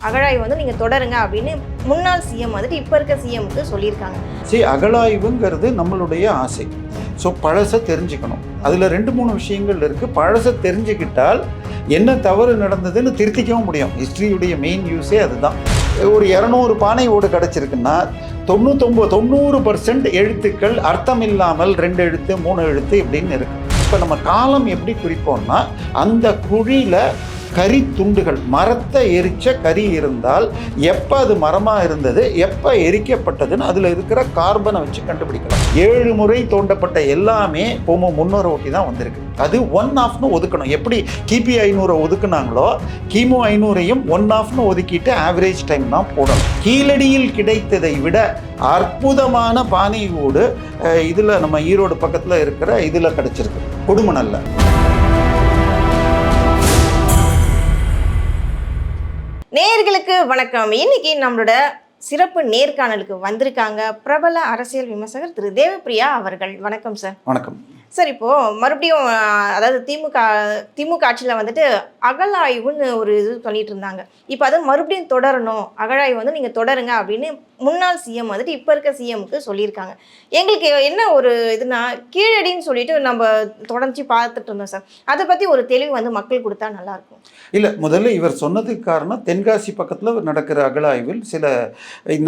அகழாய்வு வந்து நீங்கள் தொடருங்க அப்படின்னு முன்னாள் சிஎம் வந்துட்டு இப்போ இருக்க சிஎம்க்கு சொல்லியிருக்காங்க. சரி, அகழாய்வுங்கிறது நம்மளுடைய ஆசை. ஸோ பழசை தெரிஞ்சுக்கணும். அதில் 2-3 விஷயங்கள் இருக்குது. பழசை தெரிஞ்சுக்கிட்டால் என்ன தவறு நடந்ததுன்னு திருத்திக்கவும் முடியும். ஹிஸ்ட்ரியுடைய மெயின் யூஸே அதுதான். ஒரு 200 பானை ஓடு கிடச்சிருக்குன்னா 90% எழுத்துக்கள் அர்த்தம் இல்லாமல் 2 எழுத்து 3 எழுத்து இப்படின்னு இருக்கு. இப்போ நம்ம காலம் எப்படி குறிப்போம்னா, அந்த குழியில் கரி துண்டுகள், மரத்தை எரிச்ச கரி இருந்தால் எப்போ அது மரமாக இருந்தது, எப்போ எரிக்கப்பட்டதுன்னு அதில் இருக்கிற கார்பனை வச்சு கண்டுபிடிக்கலாம். 7 முறை தோண்டப்பட்ட எல்லாமே போமோ 300 ஒட்டி தான் வந்திருக்கு. அது 1/2ன்னு ஒதுக்கணும். எப்படி கிபி 500 ஒதுக்குனாங்களோ கிமு 500ஐயும் 1/2ன்னு ஒதுக்கிட்டு ஆவரேஜ் டைம் தான் போடணும். கீழடியில் கிடைத்ததை விட அற்புதமான பானை ஓடு இதில் நம்ம ஈரோடு பக்கத்தில் இருக்கிற இதில் கிடச்சிருக்கு, கொடுமணல்ல. நேயர்களுக்கு வணக்கம். இன்னைக்கு நம்மளோட சிறப்பு நேர்காணலுக்கு வந்திருக்காங்க பிரபல அரசியல் விமர்சகர் திரு தேவப்பிரியா அவர்கள். வணக்கம் சார். வணக்கம் சார். இப்போ மறுபடியும் அதாவது திமுக ஆட்சியில் வந்துட்டு அகழாய்வுன்னு ஒரு இது பண்ணிட்டு இருந்தாங்க. இப்போ அதை மறுபடியும் தொடரணும், அகழாய்வு வந்து நீங்கள் தொடருங்க அப்படின்னு முன்னாள் சிஎம் வந்துட்டு இப்போ இருக்க சிஎம்க்கு சொல்லியிருக்காங்க. எங்களுக்கு என்ன ஒரு இதுனா, கீழடின்னு சொல்லிட்டு நம்ம தொடர்ச்சி பார்த்துட்டு இருந்தோம் சார். அதை பற்றி ஒரு தெளிவு வந்து மக்கள் கொடுத்தா நல்லாயிருக்கும். இல்லை, முதல்ல இவர் சொன்னதுக்கு காரணம் தென்காசி பக்கத்தில் நடக்கிற அகழாய்வில் சில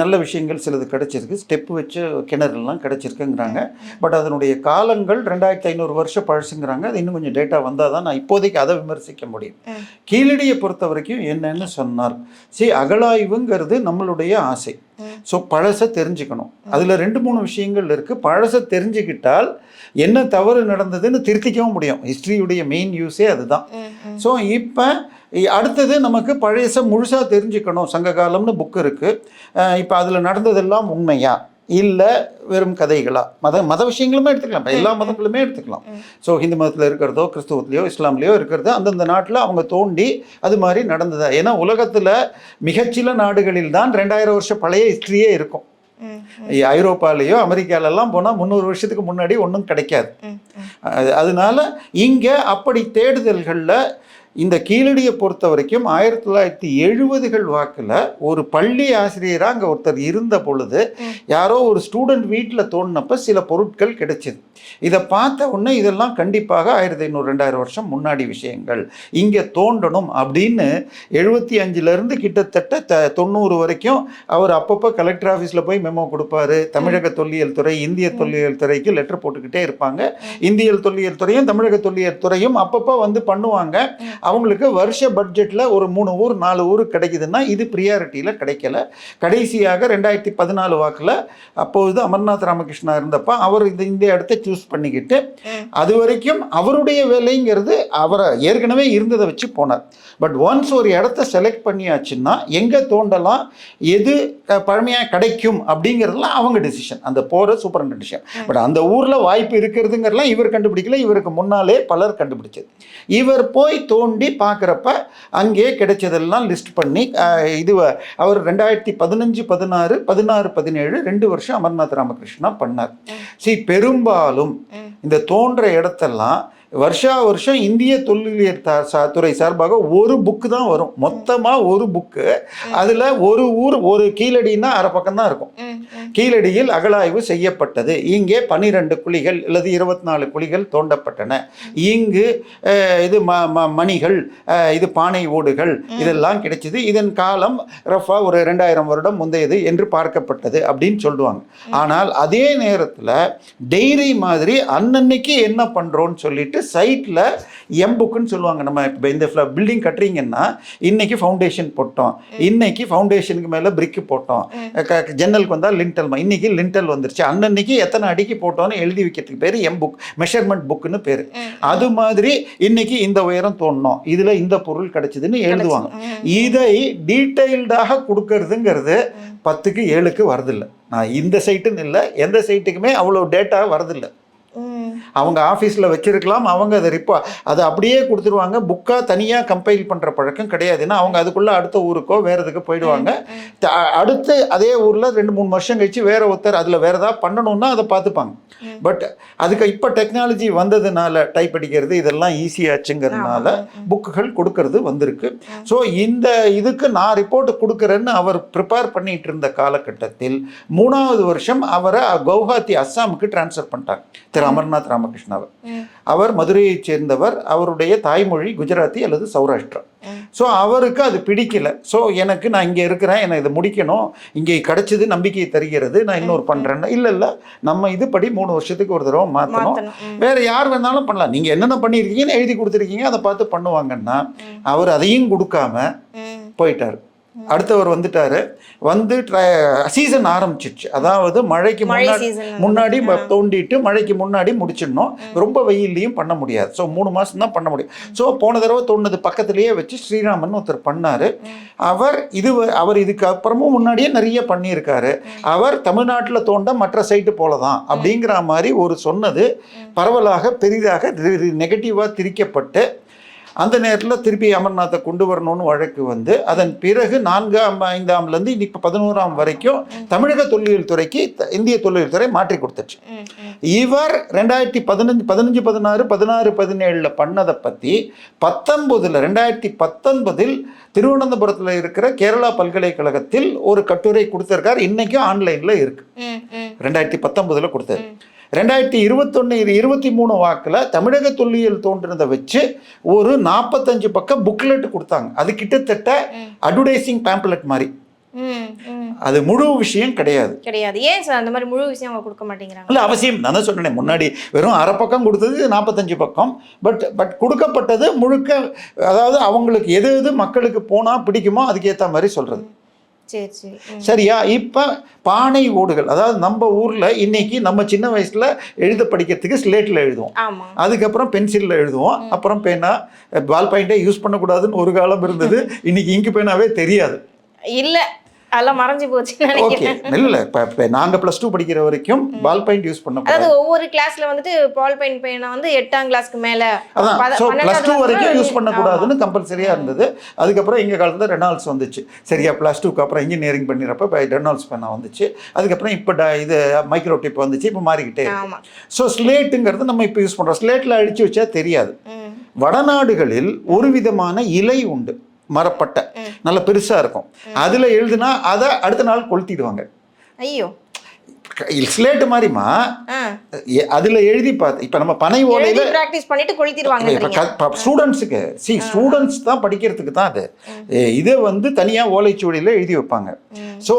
நல்ல விஷயங்கள் சிலது கிடச்சிருக்கு. ஸ்டெப்பு வச்சு கிணறுலாம் கிடச்சிருக்குங்கிறாங்க. பட் அதனுடைய காலங்கள் 2500 வருஷம் பழசுங்கிறாங்க. அது இன்னும் கொஞ்சம் டேட்டா வந்தால் தான் நான் இப்போதைக்கு அதை விமர்சிக்க முடியும். கீழடியை பொறுத்த வரைக்கும் என்னன்னு சொன்னார், சரி, அகழாய்வுங்கிறது நம்மளுடைய ஆசை. ஸோ பழசை தெரிஞ்சுக்கணும். அதில் 2-3 விஷயங்கள் இருக்குது. பழசை தெரிஞ்சுக்கிட்டால் என்ன தவறு நடந்ததுன்னு திருத்திக்கவும் முடியும். ஹிஸ்ட்ரியுடைய மெயின் யூஸே அதுதான். ஸோ இப்போ அடுத்தது நமக்கு பழையசை முழுசாக தெரிஞ்சுக்கணும். சங்க காலம்னு புக்கு இருக்குது. இப்போ அதில் நடந்ததெல்லாம் உண்மையா இல்லை வெறும் கதைகளா? மத விஷயங்களுமே எடுத்துக்கலாம். இப்போ எல்லா மதங்களுமே எடுத்துக்கலாம். ஸோ ஹிந்து மதத்தில் இருக்கிறதோ கிறிஸ்துவத்துலேயோ இஸ்லாம்லேயோ இருக்கிறது அந்தந்த நாட்டில் அவங்க தோண்டி அது மாதிரி நடந்ததா? ஏன்னா உலகத்தில் மிகச்சில நாடுகளில் தான் 2000 வருஷம் பழைய ஹிஸ்ட்ரியே இருக்கும். ஐரோப்பாலேயோ அமெரிக்காலெல்லாம் போனால் 300 வருஷத்துக்கு முன்னாடி ஒன்றும் கிடைக்காது. அதனால இங்கே அப்படி தேடுதல்களில் இந்த கீழடியை பொறுத்த வரைக்கும் 1970கள் வாக்கில் ஒரு பள்ளி ஆசிரியராக அங்கே ஒருத்தர் இருந்த பொழுது யாரோ ஒரு ஸ்டூடெண்ட் வீட்டில் தோண்டினப்போ சில பொருட்கள் கிடைச்சிது. இதை பார்த்த உடனே இதெல்லாம் கண்டிப்பாக 1500-2000 வருஷம் முன்னாடி விஷயங்கள், இங்கே தோண்டணும் அப்படின்னு 75லேருந்து கிட்டத்தட்ட 90 வரைக்கும் அவர் அப்பப்போ கலெக்டர் ஆஃபீஸில் போய் மெமோ கொடுப்பாரு. தமிழக தொல்லியல் துறை, இந்திய தொல்லியல் துறைக்கு லெட்டர் போட்டுக்கிட்டே இருப்பாங்க. இந்திய தொல்லியல் துறையும் தமிழக தொல்லியல் துறையும் அப்பப்போ வந்து பண்ணுவாங்க. அவங்களுக்கு வருஷ பட்ஜெட்டில் ஒரு 3 ஊர் 4 ஊர் கிடைக்குதுன்னா இது ப்ரியாரிட்டியில் கிடைக்கல. கடைசியாக 2014 வாக்கில் அப்போது அமர்நாத் ராமகிருஷ்ணா இருந்தப்போ அவர் இந்த இடத்த சூஸ் பண்ணிக்கிட்டு அது வரைக்கும் அவருடைய வேலைங்கிறது அவரை ஏற்கனவே இருந்ததை வச்சு போனார். பட் ஒன்ஸ் ஒரு இடத்த செலக்ட் பண்ணியாச்சுன்னா எங்கே தோண்டலாம், எது பழமையாக கிடைக்கும் அப்படிங்கிறதுலாம் அவங்க டிசிஷன், அந்த போகிற சூப்பரண்ட் டிசிஷன். பட் அந்த ஊரில் வாய்ப்பு இருக்கிறதுங்கிறலாம் இவர் கண்டுபிடிக்கல, இவருக்கு முன்னாலே பலர் கண்டுபிடிச்சது. இவர் போய் தோண்டி பார்க்குறப்ப அங்கே கிடைச்சதெல்லாம் லிஸ்ட் பண்ணி இது அவர் 2015, 16, 16, 17 2 வருஷம் அமர்நாத் ராமகிருஷ்ணா பண்ணார். பெரும்பாலும் இந்த தோன்ற இடத்தெல்லாம் வருஷம் இந்திய தொல்லியல் துறை சார்பாக ஒரு புக்கு தான் வரும். மொத்தமாக ஒரு புக்கு. அதில் ஒரு ஊர் ஒரு கீழடின்னா அரை பக்கம் தான் இருக்கும். கீழடியில் அகழாய்வு செய்யப்பட்டது, இங்கே 12 குழிகள் அல்லது 24 குழிகள் தோண்டப்பட்டன, இங்கு இது மணிகள், இது பானை ஓடுகள் இதெல்லாம் கிடைச்சிது, இதன் காலம் ரஃபா ஒரு 2000 வருடம் முந்தையது என்று பார்க்கப்பட்டது அப்படின்னு சொல்லுவாங்க. ஆனால் அதே நேரத்தில் டெய்ரி மாதிரி அன்னன்னைக்கு என்ன பண்ணுறோன்னு சொல்லிட்டு சைட்டில் எம்புக்குன்னு சொல்லுவாங்க. நம்ம இப்போ இந்த பில்டிங் கட்டுறீங்கன்னா இன்னைக்கு ஃபவுண்டேஷன் போட்டோம், இன்னைக்கு ஃபவுண்டேஷனுக்கு மேலே பிரிக்கு போட்டோம், ஜன்னலுக்கு வந்தால் லிண்டல், இன்னைக்கு லிண்டல் வந்துருச்சு, அன்னன்னைக்கு எத்தனை அடிக்கு போட்டோன்னு எழுதி வைக்கிறதுக்கு பேர் எம்புக், மெஷர்மெண்ட் புக்குன்னு பேர். அது மாதிரி இன்னைக்கு இந்த உயரம் தோண்டணும், இதில் இந்த பொருள் கிடைச்சதுன்னு எழுதுவாங்க. இதை டீட்டெயில்டாக கொடுக்கறதுங்கிறது 10க்கு 7க்கு வரதில்லை. நான் இந்த சைட்டுன்னு இல்லை, எந்த சைட்டுக்குமே அவ்வளோ டேட்டா வரதில்லை. அவங்க ஆஃபீஸில் வச்சிருக்கலாம், அவங்க அதை அப்படியே கொடுத்துருவாங்க. புக்காக தனியாக கம்பைல் பண்ணுற பழக்கம் கிடையாது. ஏன்னா அவங்க அதுக்குள்ளே அடுத்த ஊருக்கோ வேறு எதுக்கு போயிடுவாங்க. அடுத்து அதே ஊரில் 2-3 வருஷம் கழிச்சு வேற ஒருத்தர் அதில் வேறு ஏதாவது பண்ணணும்னா அதை பார்த்துப்பாங்க. பட் அதுக்கு இப்போ டெக்னாலஜி வந்ததுனால டைப் அடிக்கிறது இதெல்லாம் ஈஸியாச்சுங்கிறதுனால புக்குகள் கொடுக்கறது வந்திருக்கு. ஸோ இந்த இதுக்கு நான் ரிப்போர்ட் கொடுக்குறேன்னு அவர் ப்ரிப்பேர் பண்ணிட்டு இருந்த காலகட்டத்தில் 3வது வருஷம் அவரை கவுஹாத்தி அஸ்ஸாமுக்கு டிரான்ஸ்ஃபர் பண்ணிட்டாங்க, திரு அமர்நாத் ராமகிருஷ்ணாவை. அவர் மதுரையைச் சேர்ந்தவர், அவருடைய தாய்மொழி குஜராத்தி அல்லது சௌராஷ்டிரா. ஸோ அவருக்கு அது பிடிக்கல. ஸோ நான் இங்கே இருக்கிறேன், எனக்கு இதை முடிக்கணும், இங்கே கிடைச்சது நம்பிக்கையை தருகிறது, நான் இன்னொரு பண்ணுறேன்னா இல்லை நம்ம இதுபடி 3 வருஷத்துக்கு ஒரு தடவை மாற்றணும், வேறு யார் வேணாலும் பண்ணலாம், நீங்கள் என்னென்ன பண்ணியிருக்கீங்கன்னு எழுதி கொடுத்துருக்கீங்க அதை பார்த்து பண்ணுவாங்கன்னா அவர் அதையும் கொடுக்காம போயிட்டார். அடுத்தவர் வந்துட்டாரு. வந்து சீசன் ஆரம்பிச்சிருச்சு. அதாவது மழைக்கு முன்னாடி தோண்டிட்டு மழைக்கு முன்னாடி முடிச்சிடணும். ரொம்ப வெயிலையும் பண்ண முடியாது. ஸோ 3 மாதம் தான் பண்ண முடியும். ஸோ போன தடவை தோண்டது பக்கத்துலேயே வச்சு ஸ்ரீராமன் ஒருத்தர் பண்ணார். அவர் இதுக்கு அப்புறமும் முன்னாடியே நிறைய பண்ணியிருக்காரு. அவர் தமிழ்நாட்டில் தோண்ட மற்ற சைட்டு போல தான் அப்படிங்கிற மாதிரி ஒரு சொன்னது பரவலாக பெரிதாக நெகட்டிவாக திரிக்கப்பட்டு அந்த நேரத்தில் திருப்பி அமர்நாத்தை கொண்டு வரணும்னு வழக்கு வந்து அதன் பிறகு 4ஆம் 5ஆம்லேருந்து இன்னைக்கு 11ஆம் வரைக்கும் தமிழக தொல்லியல் துறைக்கு இந்திய தொல்லியல் துறை மாற்றி கொடுத்துச்சு. இவர் 2015, 16, 17 பண்ணதை பற்றி 2019 திருவனந்தபுரத்தில் இருக்கிற கேரளா பல்கலைக்கழகத்தில் ஒரு கட்டுரை கொடுத்துருக்கார். இன்னைக்கும் ஆன்லைனில் இருக்கு. 2019 கொடுத்தாரு. 2021-23 வாக்கில் தமிழக தொல்லியல் தோன்றினதை வச்சு ஒரு 45 பக்கம் புக்லெட் கொடுத்தாங்க. அது கிட்டத்தட்ட அட்வர்டைசிங் பேம்ப்லெட் மாதிரி. அது முழு விஷயம் கிடையாது. ஏன் சார் அந்த மாதிரி முழு விஷயம் அவங்க கொடுக்க மாட்டேங்கிறாங்க? இல்லை, அவசியம். நான் தான் சொன்னேன் முன்னாடி, வெறும் அரை பக்கம் கொடுத்தது 45 பக்கம். பட் கொடுக்கப்பட்டது முழுக்க, அதாவது அவங்களுக்கு எது மக்களுக்கு போனால் பிடிக்குமோ அதுக்கேற்ற மாதிரி சொல்கிறது. சரியா? இப்போ பானை ஓடுகள், அதாவது நம்ம ஊரில் இன்னைக்கு நம்ம சின்ன வயசில் எழுத படிக்கிறதுக்கு ஸ்லேட்டில் எழுதுவோம், அதுக்கப்புறம் பென்சிலில் எழுதுவோம், அப்புறம் பேனா பால் பாயிண்டே யூஸ் பண்ணக்கூடாதுன்னு ஒரு காலம் இருந்தது. இன்னைக்கு இங்கு பேனாவே தெரியாது. இல்லை, அதெல்லாம் மறைஞ்சு போச்சு. ஓகே, இல்லை இப்போ நாங்கள் +2 படிக்கிற வரைக்கும் பால் பாயிண்ட் யூஸ் பண்ண, அதாவது ஒவ்வொரு கிளாஸ்ல வந்துட்டு பால் பாயிண்ட் பேனா வந்து 8ஆம் கிளாஸ்க்கு மேலே, அதான் ஸோ +2 வரைக்கும் யூஸ் பண்ணக்கூடாதுன்னு கம்பல்சரியாக இருந்தது. அதுக்கப்புறம் எங்கள் காலத்தில் ரெனால்ட்ஸ் வந்துச்சு. சரியா? +2க்கு அப்புறம் இன்ஜினியரிங் பண்ணிடுறப்ப ரெனால்ட்ஸ் பேனா வந்துச்சு. அதுக்கப்புறம் இப்போ இது மைக்ரோ டிப் வந்துச்சு. இப்போ மாறிக்கிட்டே. ஸோ ஸ்லேட்டுங்கிறது நம்ம இப்போ யூஸ் பண்ணுறோம். ஸ்லேட்டில் அடித்து வச்சா தெரியாது. வடநாடுகளில் ஒரு விதமான இலை உண்டு, மரப்பட்டை, நல்ல பெருசா இருக்கும். அதுல எழுதுனா அதை அடுத்த நாள் கொளுத்திடுவாங்க. ஐயோ, ஸ்லேட் மாதிரிமா அதுல எழுதி பார்த்து இப்ப நம்ம பனை ஓலையில பிராக்டிஸ் பண்ணிட்டு கொளுத்திடுவாங்க. ஸ்டூடெண்ட்ஸுக்கு ஸ்டூடெண்ட்ஸ் தான் படிக்கிறதுக்கு தான் அது. இதை வந்து தனியா ஓலைச்சுவடியில எழுதி வைப்பாங்க. ஸோ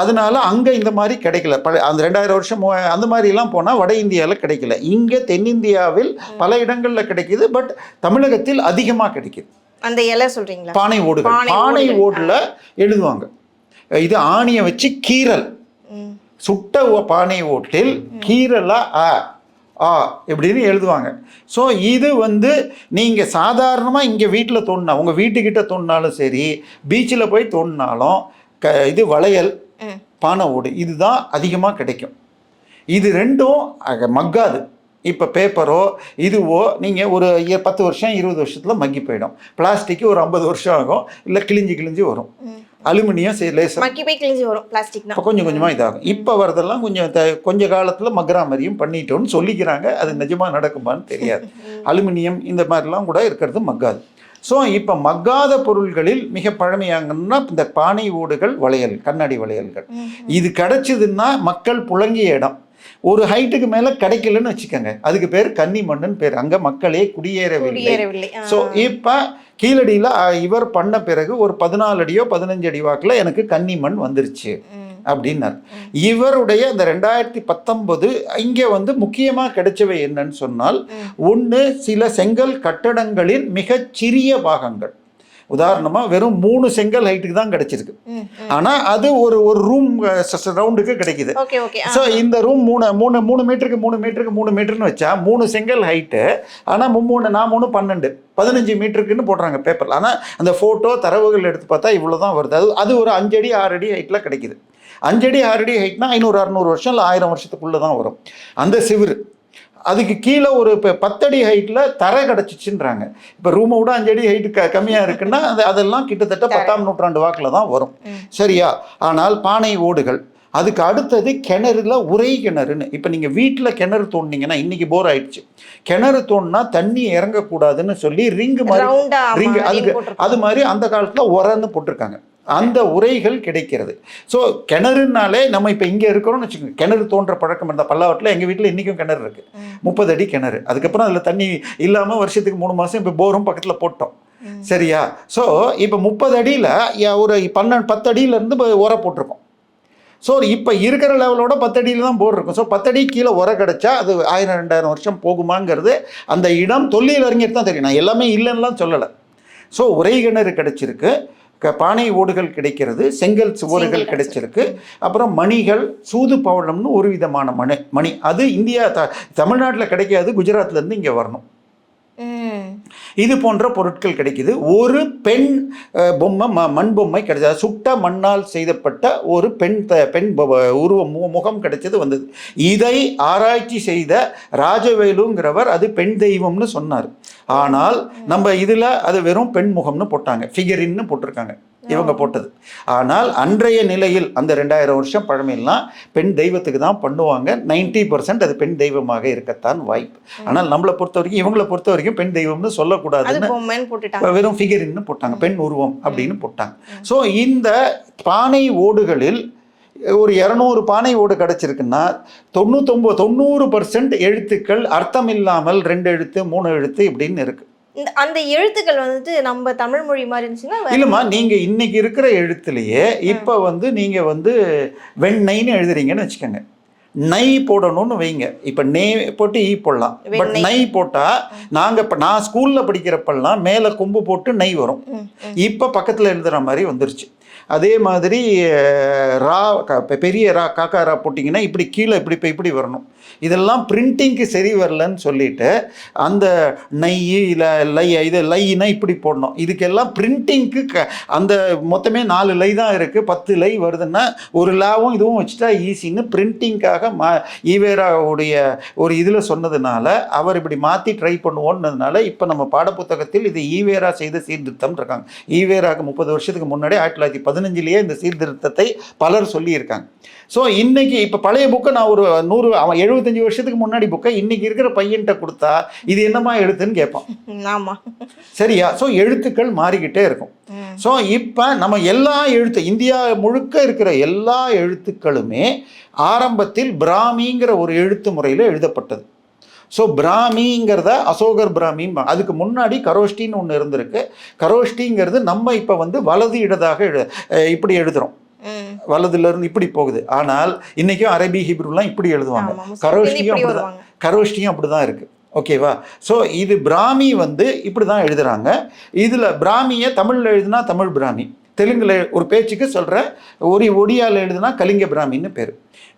அதனால அங்க இந்த மாதிரி கிடைக்கல. அந்த 2000 வருஷம் அந்த மாதிரி எல்லாம் போனா வட இந்தியாவில் கிடைக்கல. இங்க தென்னிந்தியாவில் பல இடங்கள்ல கிடைக்குது. பட் தமிழகத்தில் அதிகமா கிடைக்குது. அந்த இலை சொல்றீங்களா? பானை ஓடுகள். பானை ஓடுல எழுதுவாங்க. இது ஆணியை வச்சு கீரல், சுட்ட பானை ஓட்டில் கீரலா எப்படின்னு எழுதுவாங்க. ஸோ இது வந்து நீங்கள் சாதாரணமாக இங்கே வீட்டில் தோண்டினா, உங்கள் வீட்டுக்கிட்ட தோண்டினாலும் சரி, பீச்சில் போய் தோண்டினாலும் இது வளையல், பானை ஓடு, இதுதான் அதிகமாக கிடைக்கும். இது ரெண்டும் மக்காது. இப்போ பேப்பரோ இதுவோ நீங்கள் ஒரு 10 வருஷம் 20 வருஷத்தில் மக்கி போயிடும். பிளாஸ்டிக்கு ஒரு 50 வருஷம் ஆகும், இல்லை கிழிஞ்சு வரும். அலுமினியம் கிழிஞ்சு வரும், பிளாஸ்டிக் இப்போ கொஞ்சம் கொஞ்சமாக இதாகும். இப்போ வரதெல்லாம் கொஞ்சம் காலத்தில் மக்ரா மாதிரியும் பண்ணிட்டோன்னு சொல்லிக்கிறாங்க. அது நிஜமாக நடக்குமான்னு தெரியாது. அலுமினியம் இந்த மாதிரிலாம் கூட இருக்கிறது மக்காது. ஸோ இப்போ மக்காத பொருள்களில் மிக பழமையாங்கன்னா இந்த பானை ஓடுகள், வளையல், கண்ணாடி வளையல்கள், இது கிடைச்சதுன்னா மக்கள் புழங்கிய இடம். ஒரு ஹைட்டுக்கு மேலே கிடைக்கலன்னு வச்சுக்கோங்க, அதுக்கு பேர் கன்னி மண்ணுன்னு பேர். அங்கே மக்களே குடியேறவில்லை. ஸோ இப்போ கீழடியில் இவர் பண்ண பிறகு ஒரு 14 அடியோ 15 அடி வாக்கில் எனக்கு கன்னி மண் வந்துருச்சு அப்படின்னார். இவருடைய அந்த 2019 இங்கே வந்து முக்கியமாக கிடைச்சவை என்னன்னு சொன்னால், ஒன்று சில செங்கல் கட்டடங்களின் மிகச்சிறிய பாகங்கள். உதாரணமாக வெறும் 3 செங்கல் ஹைட்டுக்கு தான் கிடைச்சிருக்கு. ஆனால் அது ஒரு ரூம் ரவுண்டுக்கு கிடைக்குது. ஸோ இந்த ரூம் 3 மீட்டருக்கு 3 மீட்டருக்கு 3 மீட்டர்னு வச்சா 3 செங்கல் ஹைட்டு. ஆனால் 3 15 மீட்டருக்குன்னு போடுறாங்க பேப்பரில். ஆனால் அந்த ஃபோட்டோ தரவுகள் எடுத்து பார்த்தா இவ்வளோ தான் வருது. அது ஒரு 5 அடி 6 அடி ஹைட்டில் கிடைக்குது. 5 அடி 6 அடி ஹைட்னா 500-600 வருஷம் இல்லை 1000 வருஷத்துக்குள்ளே தான் வரும் அந்த சிவிறு. அதுக்கு கீழே ஒரு இப்போ 10 அடி ஹைட்டில் தரை கிடச்சிச்சுன்றாங்க. இப்போ ரூமை விட 5 அடி ஹைட்டு கம்மியாக இருக்குன்னா அதெல்லாம் கிட்டத்தட்ட 10ஆம் நூற்றாண்டு வாக்கில் தான் வரும். சரியா? ஆனால் பானை ஓடுகள், அதுக்கு அடுத்தது கிணறுல உரை கிணறுன்னு. இப்போ நீங்கள் வீட்டில் கிணறு தோண்டினீங்கன்னா, இன்றைக்கி போர் ஆயிடுச்சு, கிணறு தோண்டினா தண்ணி இறங்கக்கூடாதுன்னு சொல்லி ரிங்கு அதுக்கு அது மாதிரி அந்த காலத்தில் உரன்னு போட்டிருக்காங்க. அந்த உரைகள் கிடைக்கிறது. ஸோ கிணறுனாலே நம்ம இப்போ இங்கே இருக்கிறோம்னு வச்சுக்கோங்க, கிணறு தோன்ற பழக்கம் இருந்தால் பல்லாவட்டில் எங்கள் வீட்டில் இன்றைக்கும் கிணறு இருக்குது, 30 அடி கிணறு. அதுக்கப்புறம் அதில் தண்ணி இல்லாமல் வருஷத்துக்கு 3 மாதம் இப்போ போரும் பக்கத்தில் போட்டோம். சரியா? ஸோ இப்போ 30 அடியில் ஒரு 10 அடியிலேருந்து உர போட்டிருக்கோம். ஸோ இப்போ இருக்கிற லெவலோட 10 அடியில் தான் போர் இருக்கும். ஸோ 10 அடி கீழே உர கிடச்சா அது 1000-2000 வருஷம் போகுமாங்கிறது அந்த இடம் தொல்லியல் அறிஞர் தான் தெரியும். நான் எல்லாமே இல்லைன்னுலாம் சொல்லலை. ஸோ உரை கிணறு கிடச்சிருக்கு, பானை ஓடுகள் கிடைக்கிறது, செங்கல் சுவர்கள் கிடைச்சிருக்கு, அப்புறம் மணிகள், சூது பவளம்னு ஒரு விதமான மணி அது இந்தியா தமிழ்நாட்டில் கிடைக்காது, குஜராத்லேருந்து இங்கே வரணும். இது போன்ற பொருட்கள் கிடைக்குது. ஒரு பெண் பொம்மை, மண் பொம்மை கிடைச்சது, சுட்ட மண்ணால் செய்யப்பட்ட ஒரு பெண் உருவம் முகம் கிடைச்சது வந்தது. இதை ஆராய்ச்சி செய்த ராஜவேலுங்கிறவர் அது பெண் தெய்வம்னு சொன்னார். ஆனால் நம்ம இதில் அது வெறும் பெண் முகம்னு போட்டாங்க, ஃபிகரின்னு போட்டிருக்காங்க இவங்க போட்டது. ஆனால் அன்றைய நிலையில் அந்த 2000 வருஷம் பழமையெல்லாம் பெண் தெய்வத்துக்கு தான் பண்ணுவாங்க. 90% அது பெண் தெய்வமாக இருக்கத்தான் வாய்ப்பு. ஆனால் நம்மளை பொறுத்த வரைக்கும், இவங்களை பொறுத்த வரைக்கும் பெண் தெய்வம்னு சொல்லக்கூடாதுன்னு வெறும் ஃபிகரின்னு போட்டாங்க, பெண் உருவம் அப்படின்னு போட்டாங்க. ஸோ இந்த பானை ஓடுகளில் ஒரு 200 பானை ஓடு கிடச்சிருக்குன்னா 90% எழுத்துக்கள் அர்த்தம் இல்லாமல் 2 எழுத்து 3 எழுத்து இப்படின்னு இருக்கு. அந்த எழுத்துக்கள் வந்துட்டு நம்ம தமிழ் மொழி மாதிரி இருந்துச்சுன்னா இல்லைம்மா, நீங்கள் இன்னைக்கு இருக்கிற எழுத்துலையே இப்போ நீங்கள் வெண்ணெய்ன்னு எழுதுறீங்கன்னு வச்சுக்கோங்க, நை போடணும்னு வைங்க. இப்போ நே போட்டு ஈ போடலாம், பட் நை போட்டால் நான் ஸ்கூலில் படிக்கிறப்பெல்லாம் மேலே கொம்பு போட்டு நை வரும். இப்போ பக்கத்தில் எழுதுகிற மாதிரி வந்துருச்சு. அதே மாதிரி ரா பெரிய ரா காக்கா ரா போட்டிங்கன்னா இப்படி கீழே இப்படி வரணும். இதெல்லாம் பிரிண்டிங்க்கு சரி வரலன்னு சொல்லிட்டு அந்த நெய் இல்லை லைனா இப்படி போடணும். இதுக்கெல்லாம் பிரிண்டிங்க்கு அந்த மொத்தமே 4 லை தான் இருக்குது, 10 லை வருதுன்னா ஒரு லாவும் இதுவும் வச்சுட்டா ஈஸின்னு பிரிண்டிங்காக ஈவேராவுடைய ஒரு இதில் சொன்னதுனால அவர் இப்படி மாற்றி ட்ரை பண்ணுவோன்னதுனால இப்போ நம்ம பாடப்புத்தகத்தில் இது ஈவேரா செய்த சீர்திருத்தம் இருக்காங்க. ஈவேராக்கு 30 வருஷத்துக்கு முன்னாடி 1915 இந்த சீர்திருத்தத்தை பலர் சொல்லியிருக்காங்க. ஸோ இன்னைக்கு இப்போ பழைய புக்கை நான் ஒரு 75 வருஷத்துக்கு முன்னாடி புக்கை இன்னைக்கு இருக்கிற பையன்கிட்ட கொடுத்தா இது என்னமா எழுத்துன்னு கேட்பான். ஆமாம், சரியா? ஸோ எழுத்துக்கள் மாறிக்கிட்டே இருக்கும். ஸோ இப்போ நம்ம எல்லா இந்தியா முழுக்க இருக்கிற எல்லா எழுத்துக்களுமே ஆரம்பத்தில் பிராமிங்கிற ஒரு எழுத்து முறையில் எழுதப்பட்டது. ஸோ பிராமிங்கிறத அசோகர் பிராமி, அதுக்கு முன்னாடி கரோஷ்டின்னு ஒன்று இருந்திருக்கு. கரோஷ்டிங்கிறது நம்ம இப்போ வலது இடதாக இப்படி எழுதுகிறோம், வலதுலேருந்து இப்படி போகுது. ஆனால் இன்றைக்கும் அரபி ஹிப்ருலாம் இப்படி எழுதுவாங்க, கரோஷ்டியும் அப்படி தான் இருக்குது. ஓகேவா? ஸோ இது பிராமி இப்படி தான் எழுதுகிறாங்க. இதில் பிராமியை தமிழில் எழுதுனா தமிழ் பிராமி, தெலுங்கில் ஒரு பேச்சுக்கு சொல்கிறேன், ஒடியாவில் எழுதுனா கலிங்க பிராமின்னு பேர்.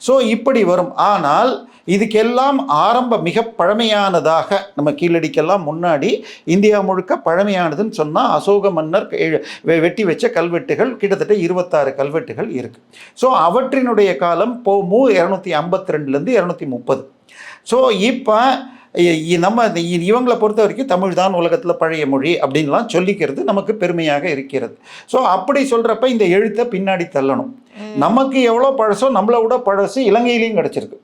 ஸோ இப்படி வரும். ஆனால் இதுக்கெல்லாம் மிக பழமையானதாக நம்ம கீழடிக்கெல்லாம் முன்னாடி இந்தியா முழுக்க பழமையானதுன்னு சொன்னால் அசோக மன்னர் வெட்டி வச்ச கல்வெட்டுகள் கிட்டத்தட்ட 26 கல்வெட்டுகள் இருக்குது. ஸோ அவற்றினுடைய காலம் 252லேருந்து 230. ஸோ இப்போ நம்ம இவங்களை பொறுத்த வரைக்கும் தமிழ் தான் உலகத்தில் பழைய மொழி அப்படின்லாம் சொல்லிக்கிறது நமக்கு பெருமையாக இருக்கிறது. ஸோ அப்படி சொல்கிறப்ப இந்த எழுத்தை பின்னாடி தள்ளணும். நமக்கு எவ்வளோ பழசோ நம்மளை விட பழசு இலங்கையிலையும் கிடச்சிருக்கு.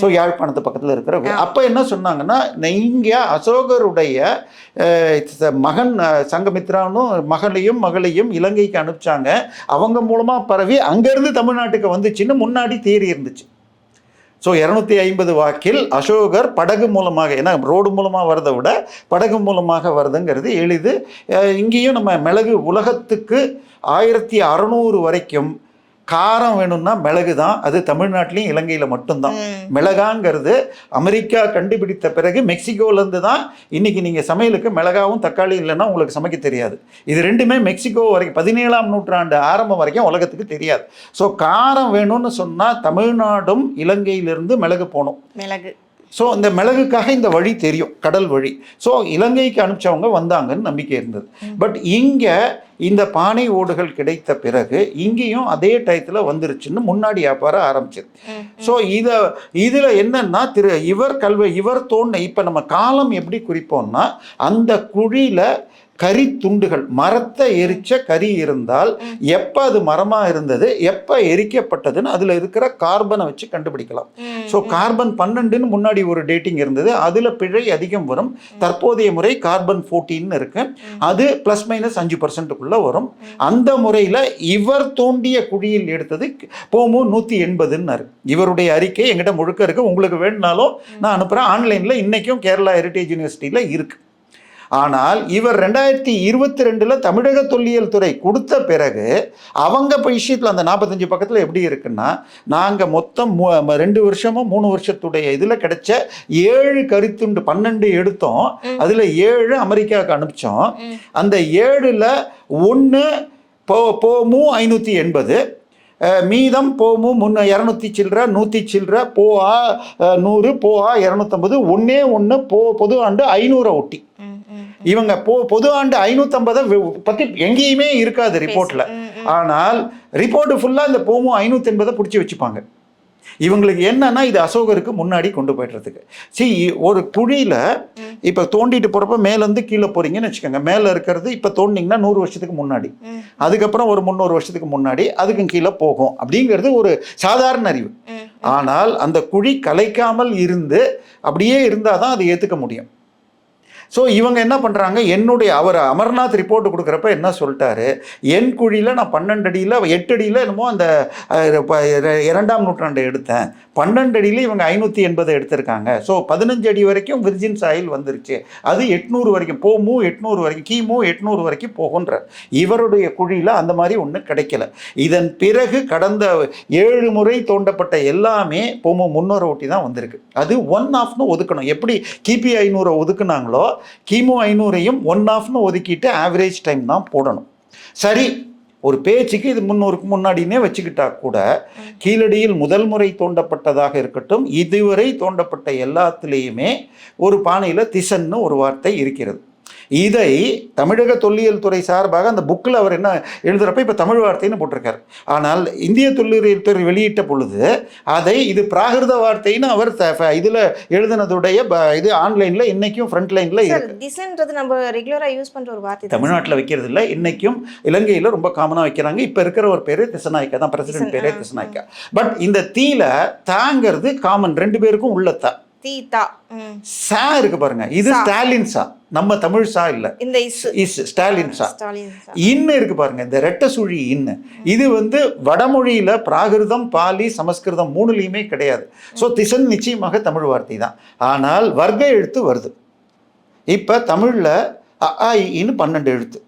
ஸோ யாழ்ப்பாணத்து பக்கத்தில் இருக்கிற அப்போ என்ன சொன்னாங்கன்னா, இங்கே அசோகருடைய மகன் சங்கமித்ரானும் மகளையும் இலங்கைக்கு அனுப்பிச்சாங்க. அவங்க மூலமாக பரவி அங்கேருந்து தமிழ்நாட்டுக்கு வந்துச்சுன்னு முன்னாடி தேறி இருந்துச்சு. ஸோ 250 வாக்கில் அசோகர் படகு மூலமாக, ஏன்னா ரோடு மூலமாக வரதை விட படகு மூலமாக வருதுங்கிறது எளிது. இங்கேயும் நம்ம மிளகு உலகத்துக்கு 1600 வரைக்கும் காரம் வேணும்னா மிளகு தான். அது தமிழ்நாட்டிலையும் இலங்கையில் மட்டும்தான். மிளகாங்கிறது அமெரிக்கா கண்டுபிடித்த பிறகு மெக்சிகோலேருந்து தான் இன்றைக்கி நீங்கள் சமையலுக்கு மிளகாவும் தக்காளி இல்லைன்னா உங்களுக்கு சமைக்க தெரியாது. இது ரெண்டுமே மெக்சிகோ வரைக்கும் 17ஆம் நூற்றாண்டு ஆரம்பம் வரைக்கும் உலகத்துக்கு தெரியாது. ஸோ காரம் வேணும்னு சொன்னால் தமிழ்நாடும் இலங்கையிலிருந்து மிளகு போகணும். ஸோ இந்த மிளகுக்காக இந்த வழி தெரியும், கடல் வழி. ஸோ இலங்கைக்கு அனுப்பிச்சவங்க வந்தாங்கன்னு நம்பிக்கை இருந்தது. பட் இங்கே இந்த பானை ஓடுகள் கிடைத்த பிறகு இங்கேயும் அதே டயத்தில் வந்துருச்சுன்னு முன்னாடி வியாபாரம் ஆரம்பிச்சது. ஸோ இதில் என்னன்னா இவர் தோண்ட இப்போ நம்ம காலம் எப்படி குறிப்போம்னா அந்த குழியில் கறி துண்டுகள், மரத்தை எரிச்ச கறி இருந்தால் எப்போ அது மரமாக இருந்தது, எப்போ எரிக்கப்பட்டதுன்னு அதில் இருக்கிற கார்பனை வச்சு கண்டுபிடிக்கலாம். ஸோ கார்பன் 12ன்னு முன்னாடி ஒரு டேட்டிங் இருந்தது, அதில் பிழை அதிகம் வரும். தற்போதைய முறை கார்பன் 14 இருக்கு, அது ±5% வரும். அந்த முறையில் இவர் தோண்டிய குழியில் எடுத்தது போமு 180ன்னாரு. இவருடைய அறிக்கை எங்கிட்ட முழுக்க இருக்கு, உங்களுக்கு வேணுனாலும் நான் அனுப்புகிறேன். ஆன்லைனில் இன்றைக்கும் கேரளா ஹெரிட்டேஜ் யூனிவர்சிட்டியில் இருக்குது. ஆனால் இவர் 2022 தமிழக தொல்லியல் துறை கொடுத்த பிறகு அவங்க இப்போ விஷயத்தில் அந்த 45 பக்கத்தில் எப்படி இருக்குன்னா, நாங்கள் மொத்தம் 2 வருஷமோ 3 வருஷத்துடைய இதில் கிடைச்ச 7 கரித்துண்டு 12 எடுத்தோம், அதில் 7 அமெரிக்காவுக்கு அனுப்பிச்சோம். அந்த 7ல் 1 போமு 580, மீதம் போமு 200 சில்லற 100 சில்லற, போஆ 100, போஆ 250, ஒன்று பொது ஆண்டு 500 ஒட்டி. இவங்க பொது ஆண்டு 550 பற்றி எங்கேயுமே இருக்காது ரிப்போர்ட்டில். ஆனால் ரிப்போர்ட்டு ஃபுல்லாக இந்த போமு 580 பிடிச்சி வச்சுப்பாங்க. இவங்களுக்கு என்னன்னா இது அசோகருக்கு முன்னாடி கொண்டு போய்ட்டுறதுக்கு. ஒரு குழியில் இப்போ தோண்டிட்டு போகிறப்ப மேலேருந்து கீழே போகிறீங்கன்னு வச்சுக்கோங்க, மேலே இருக்கிறது இப்போ தோண்டிங்கன்னா 100 வருஷத்துக்கு முன்னாடி, அதுக்கப்புறம் ஒரு 300 வருஷத்துக்கு முன்னாடி அதுக்கும் கீழே போகும் அப்படிங்கிறது ஒரு சாதாரண அறிவு. ஆனால் அந்த குழி கலைக்காமல் இருந்து அப்படியே இருந்தால் தான் அதை ஏற்றுக்க முடியும். ஸோ இவங்க என்ன பண்ணுறாங்க, அவர் அமர்நாத் ரிப்போர்ட் கொடுக்குறப்ப என்ன சொல்லிட்டாரு, என் குழியில் நான் 12 அடியில் 8 அடியில் என்னமோ அந்த 2ஆம் நூற்றாண்டு எடுத்தேன், 12 அடியில் இவங்க 580 எடுத்திருக்காங்க. ஸோ 15 அடி வரைக்கும் விர்ஜின் சாயில் வந்துருச்சு, அது 800 வரைக்கும் போமு 800 வரைக்கும் கிமு 800 வரைக்கும் போகுன்ற. இவருடைய குழியில் அந்த மாதிரி ஒன்று கிடைக்கல. இதன் பிறகு கடந்த 7 முறை தோண்டப்பட்ட எல்லாமே போமு 300 ஒட்டி தான் வந்திருக்கு. அது 1/2ன்னு ஒதுக்கணும். எப்படி கிபி 500 ஒதுக்குனாங்களோ கிமு 500ஐயும் 1/2ன்னு ஒதுக்கிட்டு ஆவரேஜ் டைம் தான் போடணும். சரி, ஒரு பேச்சுக்கு இது 300க்கு முன்னாடினே வச்சுக்கிட்டா கூட கீழடியில் முதல் முறை தோண்டப்பட்டதாக இருக்கட்டும், இதுவரை தோண்டப்பட்ட எல்லாத்துலேயுமே ஒரு பானையில் திசன்னு ஒரு வார்த்தை இருக்கிறது. இதை தமிழக தொல்லியல் துறை சார்பாக அந்த புக்கில் அவர் என்ன எழுதுகிறப்ப இப்போ தமிழ் வார்த்தைன்னு போட்டிருக்கார். ஆனால் இந்திய தொல்லியல் துறை வெளியிட்ட பொழுது அதை இது பிராகிருத வார்த்தைன்னு அவர் இதில் எழுதினதுடைய இது ஆன்லைனில் இன்னைக்கும் ஃப்ரண்ட் லைனில் இருக்கு. திசைன்றது நம்ம ரெகுலராக யூஸ் பண்ணுற ஒரு வார்த்தை, தமிழ்நாட்டில் வைக்கிறது இல்லை, இன்னைக்கும் இலங்கையில் ரொம்ப காமனாக வைக்கிறாங்க. இப்போ இருக்கிற ஒரு பேர் திசநாயக்கா தான், பிரசிடென்ட் பேரே திசநாயக்கா. பட் இந்த தீல தாங்கிறது காமன், 2 பேருக்கும் உள்ளத்தா சா இருக்கு பாருங்க, இது ஸ்டாலின் சா, நம்ம தமிழ் சா இல்ல, இந்த இஸ் ஸ்டாலின் சா. இன்னு இருக்கு பாருங்க, இந்த ரெட்ட சுழி இன்னு, இது வடமொழியில பிராகிருதம் பாலி சமஸ்கிருதம் 3லயுமே கிடையாது. ஸோ திசன் நிச்சயமாக தமிழ் வார்த்தை தான். ஆனால் வர்க்க எழுத்து வருது. இப்ப தமிழ்ல அ ஆ இன்னு 12 எழுத்து,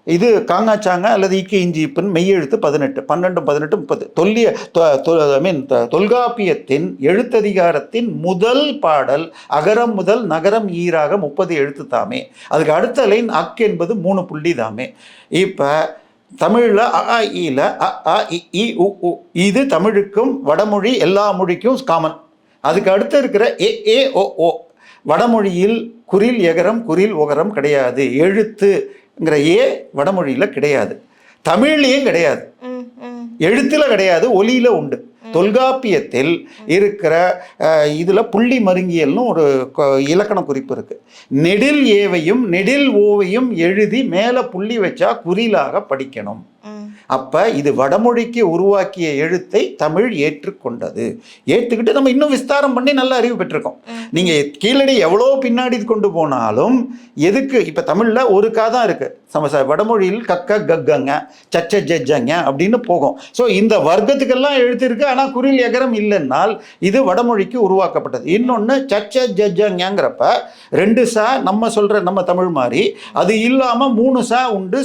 இது காங்காச்சாங்க அல்லது இக்கி இஞ்சி இப்புன்னு மெய்யெழுத்து 18, 12, 18, 30. தொல்காப்பியத்தின் எழுத்ததிகாரத்தின் முதல் பாடல் அகரம் முதல் நகரம் ஈராக 30 எழுத்து தாமே. அதுக்கு அடுத்த லைன் அக் என்பது 3 புள்ளி தாமே. இப்போ தமிழில் அ ஆ இல அ ஆ இ உ உ, இது தமிழுக்கும் வடமொழி எல்லா மொழிக்கும் காமன். அதுக்கு அடுத்து இருக்கிற ஏ ஏ ஓ ஓ, வடமொழியில் குறில் எகரம் குறில் ஒகரம் கிடையாது, எழுத்துங்கிற ஏ வடமொழியில் கிடையாது, தமிழ்லேயும் கிடையாது, எழுத்தில் கிடையாது, ஒலியில் உண்டு. தொல்காப்பியத்தில் இருக்கிற இதில் புள்ளி மருங்கியல்னு ஒரு இலக்கண குறிப்பு இருக்குது. நெடில் ஏவையும் நெடில் ஓவையும் எழுதி மேலே புள்ளி வச்சா குறிலாக படிக்கணும். அப்போ இது வடமொழிக்கு உருவாக்கிய எழுத்தை தமிழ் ஏற்றுக்கொண்டது. ஏற்றுக்கிட்டு நம்ம இன்னும் விஸ்தாரம் பண்ணி நல்ல அறிவு பெற்றிருக்கோம். நீங்கள் கீழடி எவ்வளோ பின்னாடி கொண்டு போனாலும் எதுக்கு இப்போ தமிழில் ஒரு கா தான் இருக்குது, வடமொழியில் கக்க கக்கங்க சச்ச ஜஜ்ஜங்க அப்படின்னு போகும். ஸோ இந்த வர்க்கத்துக்கெல்லாம் எழுத்து இருக்குது, ஆனால் குறில் எகரம் இல்லைன்னால் இது வடமொழிக்கு உருவாக்கப்பட்டது. இன்னொன்று சச்ச ஜஜ்ஜங்கிறப்ப 2 சா நம்ம சொல்கிற நம்ம தமிழ் மாதிரி, அது இல்லாமல் 3 சா உண்டு,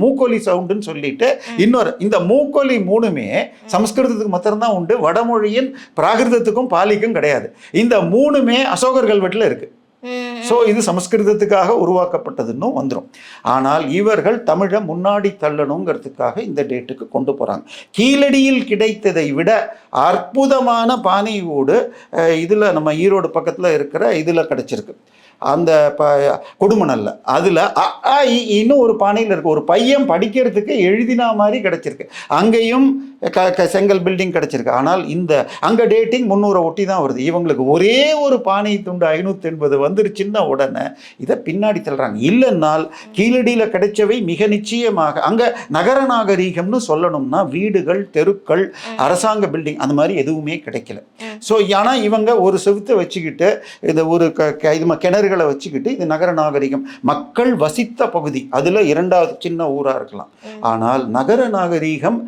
மூக்கொலி சவுண்டுன்னு சொல்லிட்டு இன்னொரு, இந்த மூக்கொலி 3மே சமஸ்கிருதத்துக்கு மாத்திரம்தான் உண்டு, வடமொழியின் பிராகிருதத்துக்கும் பாலிக்கும் கிடையாது. இந்த 3மே அசோகர் கல்வெட்டில் இருக்கு. ஸோ இது சமஸ்கிருதத்துக்காக உருவாக்கப்பட்டதுன்னு வந்துடும். ஆனால் இவர்கள் தமிழை முன்னாடி தள்ளணுங்கிறதுக்காக இந்த டேட்டுக்கு கொண்டு போகிறாங்க. கீழடியில் கிடைத்ததை விட அற்புதமான பானை ஓடு இதில் நம்ம ஈரோடு பக்கத்தில் இருக்கிற இதில் கிடச்சிருக்கு. அந்த கொடுமணல்ல அதில் இன்னும் ஒரு பானையில் இருக்குது. ஒரு பையன் படிக்கிறதுக்கு எழுதினா மாதிரி கிடச்சிருக்கு. அங்கேயும் செங்கல் பில்டிங் கிடச்சிருக்கு. ஆனால் அங்கே டேட்டிங் 300 ஒட்டி தான் வருது. இவங்களுக்கு ஒரே ஒரு பானை துண்டு 580 வந்துருச்சுன்னா உடனே இதை பின்னாடி தள்ளுறாங்க. இல்லைன்னால் கீழடியில் கிடைச்சவை மிக நிச்சயமாக அங்கே நகர நாகரீகம்னு சொல்லணும்னா வீடுகள், தெருக்கள், அரசாங்க பில்டிங் அந்த மாதிரி எதுவுமே கிடைக்கல. ஸோ ஆனால் இவங்க ஒரு செவுத்தை வச்சுக்கிட்டு இந்த ஒரு கிணறுகளை வச்சுக்கிட்டு இது நகர நாகரிகம், மக்கள் வசித்த பகுதி, அதில் 2வது சின்ன ஊராக இருக்கலாம். ஆனால் நகர நாகரீகம்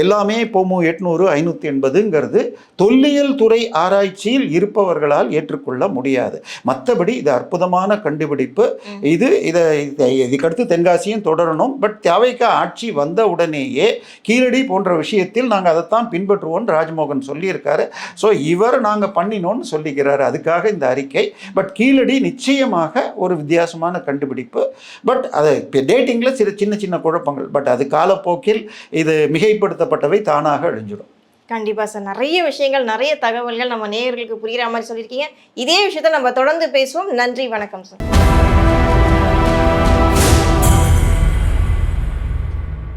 எல்லாமே 800 580ங்கிறது தொல்லியல் துறை ஆராய்ச்சியில் இருப்பவர்களால் ஏற்றுக்கொள்ள முடியாது. மற்றபடி இது அற்புதமான கண்டுபிடிப்பு. இதுக்கடுத்து தென்காசியும் தொடரணும். பட் தேவைக்கு ஆட்சி வந்த உடனேயே கீழடி போன்ற விஷயத்தில் நாங்கள் அதைத்தான் பின்பற்றுவோம் ராஜ்மோகன் சொல்லியிருக்காரு. ஸோ இவர் நாங்கள் பண்ணினோன்னு சொல்லிக்கிறாரு. அதுக்காக இந்த அறிக்கை. பட் கீழடி நிச்சயமாக ஒரு வித்தியாசமான கண்டுபிடிப்பு. பட் அது டேட்டிங்கில் சின்ன சின்ன குழப்பங்கள். பட் அது காலப்போக்கில் இது மிகைப்படுத்தப்பட்டவை தானாக அழிஞ்சிடும். கண்டிப்பாக சார். நிறைய விஷயங்கள், நிறைய தகவல்கள் நம்ம நேயர்களுக்கு புரிகிற மாதிரி சொல்லியிருக்கீங்க. இதே விஷயத்தை நம்ம தொடர்ந்து பேசுவோம். நன்றி, வணக்கம் சார்.